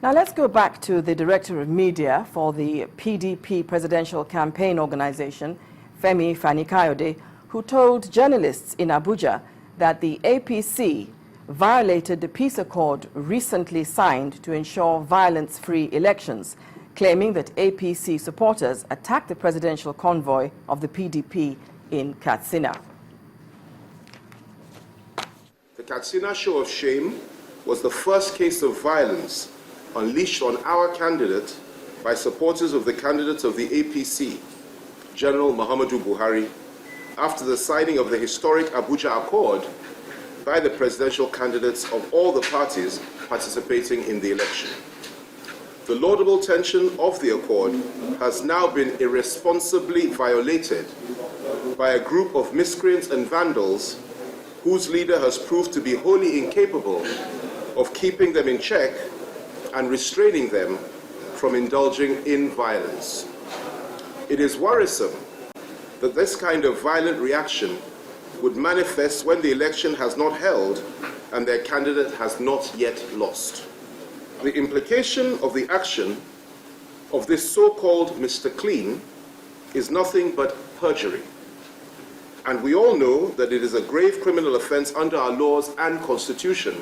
Now let's go back to the Director of Media for the PDP Presidential Campaign Organization, Femi Fani-Kayode, who told journalists in Abuja that the APC violated the peace accord recently signed to ensure violence-free elections, claiming that APC supporters attacked the presidential convoy of the PDP in Katsina. The Katsina show of shame was the first case of violence unleashed on our candidate by supporters of the candidate of the APC, General Muhammadu Buhari, after the signing of the historic Abuja Accord by the presidential candidates of all the parties participating in the election. The laudable tension of the accord has now been irresponsibly violated by a group of miscreants and vandals whose leader has proved to be wholly incapable of keeping them in check and restraining them from indulging in violence. It is worrisome that this kind of violent reaction would manifest when the election has not held and their candidate has not yet lost. The implication of the action of this so-called Mr. Clean is nothing but perjury. And we all know that it is a grave criminal offense under our laws and constitution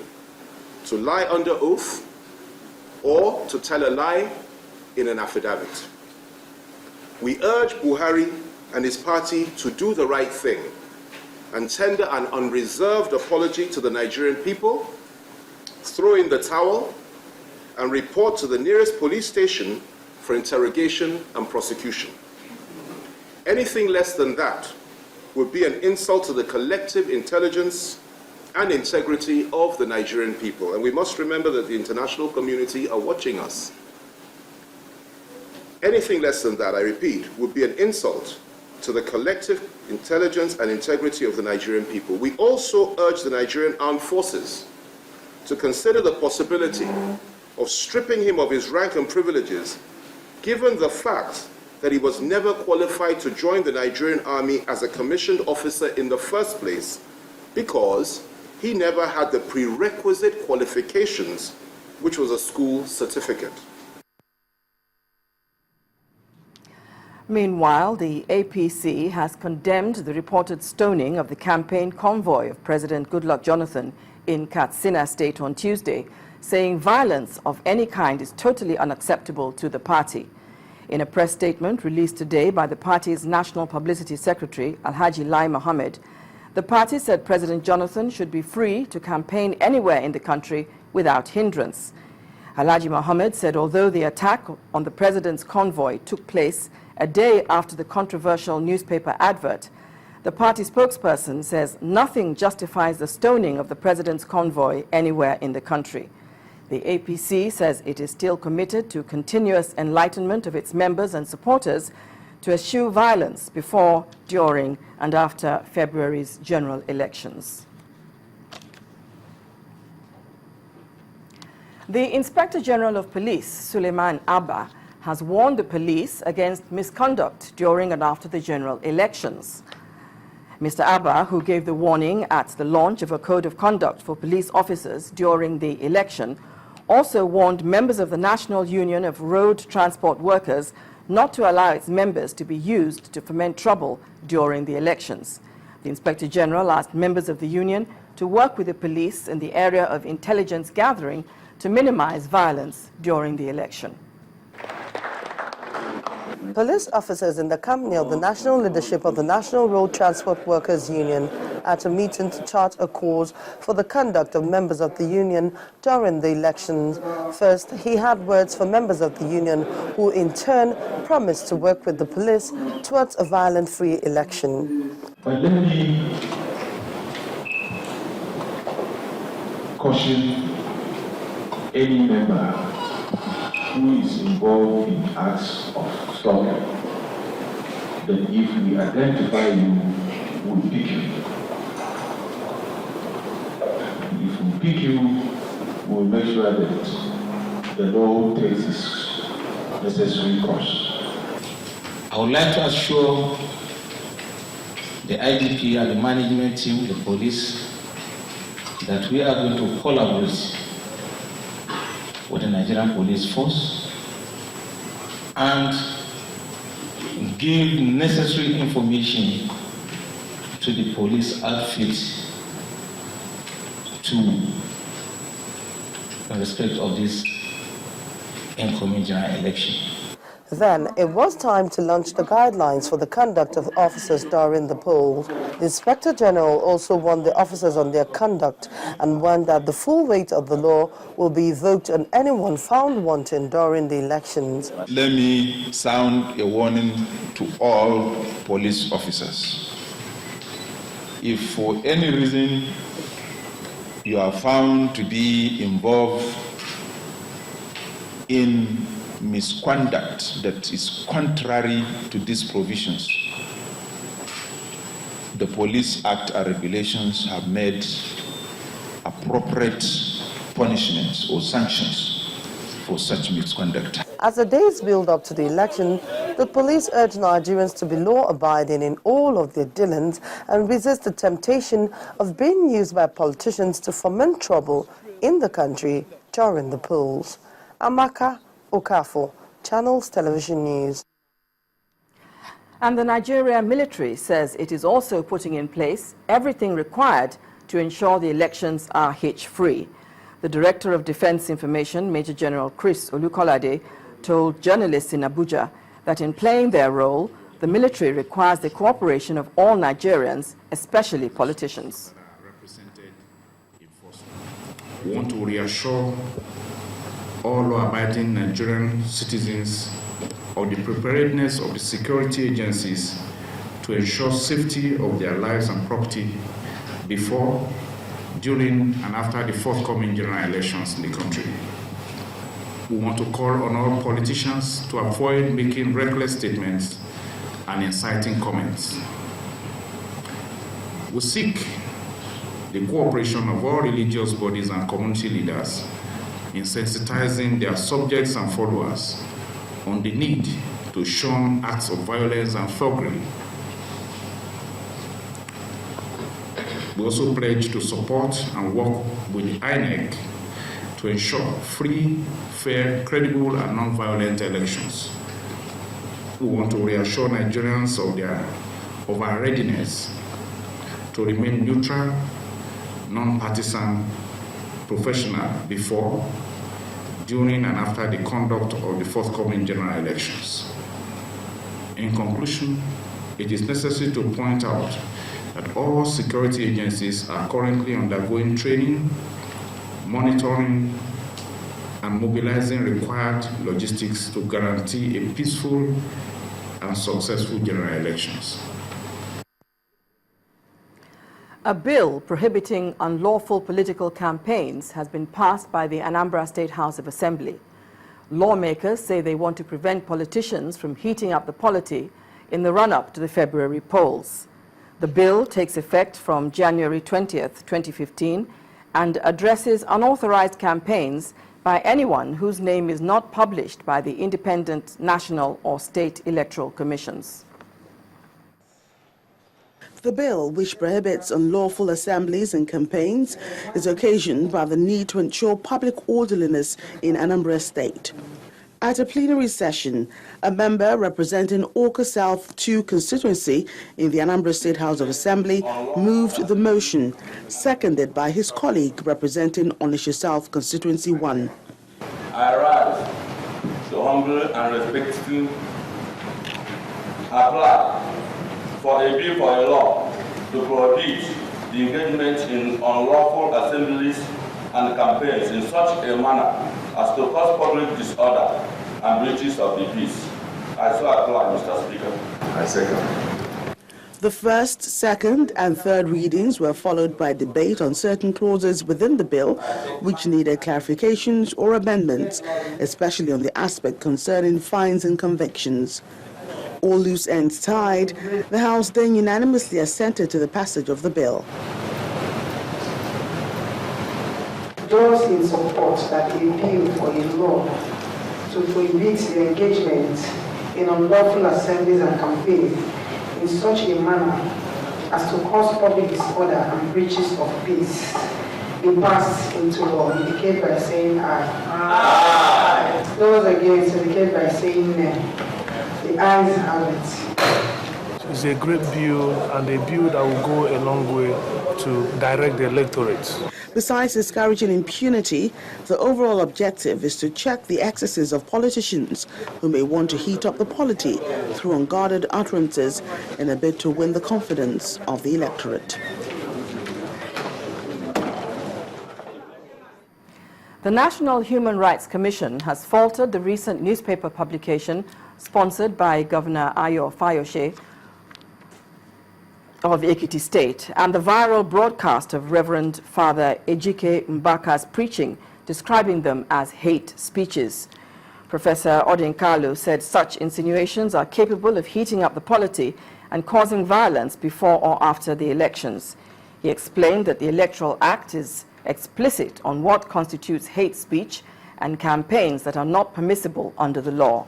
to lie under oath or to tell a lie in an affidavit. We urge Buhari and his party to do the right thing and tender an unreserved apology to the Nigerian people, throw in the towel, and report to the nearest police station for interrogation and prosecution. Anything less than that would be an insult to the collective intelligence and integrity of the Nigerian people. And we must remember that the international community are watching us. Anything less than that, I repeat, would be an insult to the collective intelligence and integrity of the Nigerian people. We also urge the Nigerian armed forces to consider the possibility of stripping him of his rank and privileges, given the fact that he was never qualified to join the Nigerian army as a commissioned officer in the first place, because he never had the prerequisite qualifications, which was a school certificate. Meanwhile, the APC has condemned the reported stoning of the campaign convoy of President Goodluck Jonathan in Katsina State on Tuesday, saying violence of any kind is totally unacceptable to the party. In a press statement released today by the party's National Publicity Secretary, Alhaji Lai Mohammed, the party said President Jonathan should be free to campaign anywhere in the country without hindrance. Alhaji Mohammed said although the attack on the president's convoy took place a day after the controversial newspaper advert, the party spokesperson says nothing justifies the stoning of the president's convoy anywhere in the country. The APC says it is still committed to continuous enlightenment of its members and supporters to eschew violence before, during, and after February's general elections. The Inspector General of Police, Suleiman Abba, has warned the police against misconduct during and after the general elections. Mr. Abba, who gave the warning at the launch of a code of conduct for police officers during the election, also warned members of the National Union of Road Transport Workers not to allow its members to be used to foment trouble during the elections. The Inspector General asked members of the union to work with the police in the area of intelligence gathering to minimize violence during the election. Police officers in the company of the national leadership of the National Road Transport Workers Union at a meeting to chart a course for the conduct of members of the union during the elections. First, he had words for members of the union who in turn promised to work with the police towards a violent-free election. But let me caution any member who is involved in acts of stalking that if we identify you, we'll pick you. If we pick you, we'll make sure that the law takes its necessary course. I would like to assure the IDP and the management team, the police, that we are going to collaborate with the Nigerian police force and give necessary information to the police outfit in respect of this incoming general election. Then it was time to launch the guidelines for the conduct of officers during the polls. The Inspector General also warned the officers on their conduct and warned that the full weight of the law will be evoked on anyone found wanting during the elections. Let me sound a warning to all police officers. If for any reason you are found to be involved in misconduct that is contrary to these provisions, the Police Act and regulations have made appropriate punishments or sanctions for such misconduct. As the days build up to the election, the police urge Nigerians to be law-abiding in all of their dealings and resist the temptation of being used by politicians to foment trouble in the country during the polls. Amaka Okafor, Channels Television News. And the Nigeria military says it is also putting in place everything required to ensure the elections are hitch-free. The Director of Defense Information, Major General Chris Olukolade, told journalists in Abuja that in playing their role, the military requires the cooperation of all Nigerians, especially politicians. We want to reassure all law-abiding Nigerian citizens of the preparedness of the security agencies to ensure safety of their lives and property before, during, and after the forthcoming general elections in the country. We want to call on all politicians to avoid making reckless statements and inciting comments. We seek the cooperation of all religious bodies and community leaders in sensitizing their subjects and followers on the need to shun acts of violence and thuggery. We also pledge to support and work with the INEC to ensure free, fair, credible, and non-violent elections. We want to reassure Nigerians of our readiness to remain neutral, non-partisan, professional before, during, and after the conduct of the forthcoming general elections. In conclusion, it is necessary to point out that all security agencies are currently undergoing training, monitoring, and mobilizing required logistics to guarantee a peaceful and successful general elections. A bill prohibiting unlawful political campaigns has been passed by the Anambra State House of Assembly. Lawmakers say they want to prevent politicians from heating up the polity in the run-up to the February polls. The bill takes effect from January 20th, 2015 and addresses unauthorized campaigns by anyone whose name is not published by the independent national or state electoral commissions. The bill, which prohibits unlawful assemblies and campaigns, is occasioned by the need to ensure public orderliness in Anambra State. At a plenary session, a member representing Awka South 2 constituency in the Anambra State House of Assembly moved the motion, seconded by his colleague representing Onitsha South constituency 1. I rise to humbly and respectfully apply for a bill for a law to prohibit the engagement in unlawful assemblies and campaigns in such a manner as to cause public disorder and breaches of the peace. I so apply, Mr. Speaker. I second. The first, second, and third readings were followed by debate on certain clauses within the bill which needed clarifications or amendments, especially on the aspect concerning fines and convictions. All loose ends tied, the House then unanimously assented to the passage of the bill. Those in support that a bill for a law to prohibit the engagement in unlawful assemblies and campaigns in such a manner as to cause public disorder and breaches of peace be passed into law indicate by saying aye. Aye. Those against indicate by saying nay. The ayes have it. It's a great bill and a bill that will go a long way to direct the electorate. Besides discouraging impunity, the overall objective is to check the excesses of politicians who may want to heat up the polity through unguarded utterances in a bid to win the confidence of the electorate. The National Human Rights Commission has faltered the recent newspaper publication sponsored by Governor Ayo Fayose of Ekiti State and the viral broadcast of Reverend Father Ejike Mbaka's preaching, describing them as hate speeches. Professor Odinkalu said such insinuations are capable of heating up the polity and causing violence before or after the elections. He explained that the Electoral Act is explicit on what constitutes hate speech and campaigns that are not permissible under the law.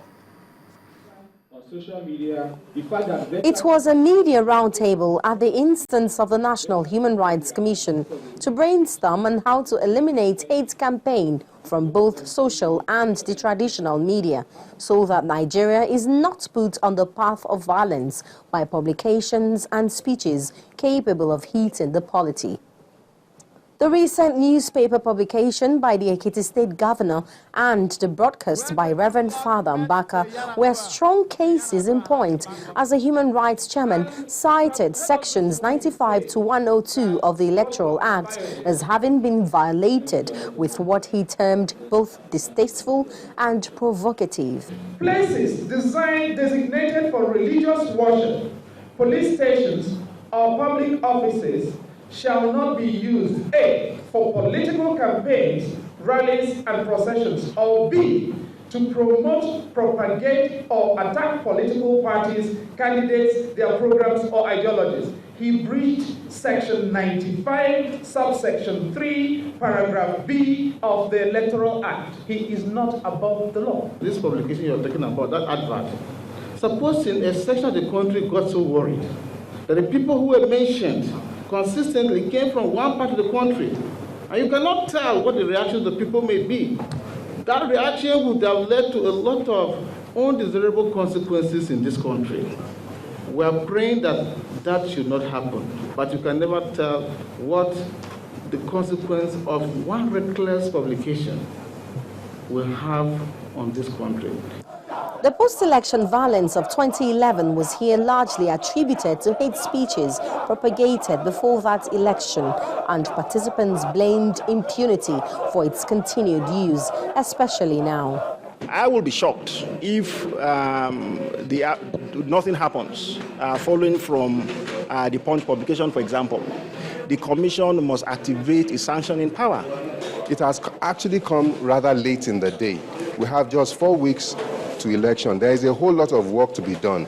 It was a media roundtable at the instance of the National Human Rights Commission to brainstorm on how to eliminate hate campaign from both social and the traditional media so that Nigeria is not put on the path of violence by publications and speeches capable of heating the polity. The recent newspaper publication by the Ekiti State Governor and the broadcast by Reverend Father Mbaka were strong cases in point, as the Human Rights Chairman cited sections 95 to 102 of the Electoral Act as having been violated with what he termed both distasteful and provocative. Places designated for religious worship, police stations or public offices shall not be used, A, for political campaigns, rallies and processions, or B, to promote, propagate or attack political parties, candidates, their programs or ideologies. He breached section 95, subsection 3, paragraph B of the Electoral Act. He is not above the law. This publication you're talking about, that advert, supposing a section of the country got so worried that the people who were mentioned consistently came from one part of the country, and you cannot tell what the reaction of the people may be. That reaction would have led to a lot of undesirable consequences in this country. We are praying that that should not happen, but you can never tell what the consequence of one reckless publication will have on this country. The post-election violence of 2011 was here largely attributed to hate speeches propagated before that election, and participants blamed impunity for its continued use, especially now. I will be shocked if nothing happens following from the Punch publication, for example. The Commission must activate its sanctioning power. It has actually come rather late in the day. We have just 4 weeks to election. There is a whole lot of work to be done.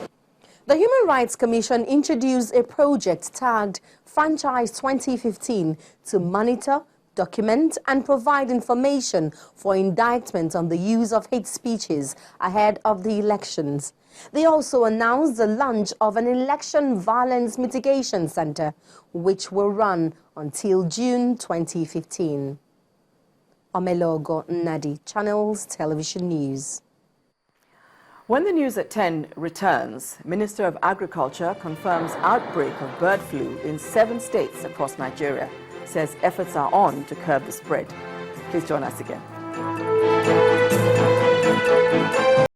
The Human Rights Commission introduced a project tagged Franchise 2015 to monitor, document and provide information for indictment on the use of hate speeches ahead of the elections. They also announced the launch of an election violence mitigation center, which will run until June 2015. Omelogo Nadi, Channels Television News. When the news at 10 returns, Minister of Agriculture confirms outbreak of bird flu in 7 states across Nigeria, says efforts are on to curb the spread. Please join us again.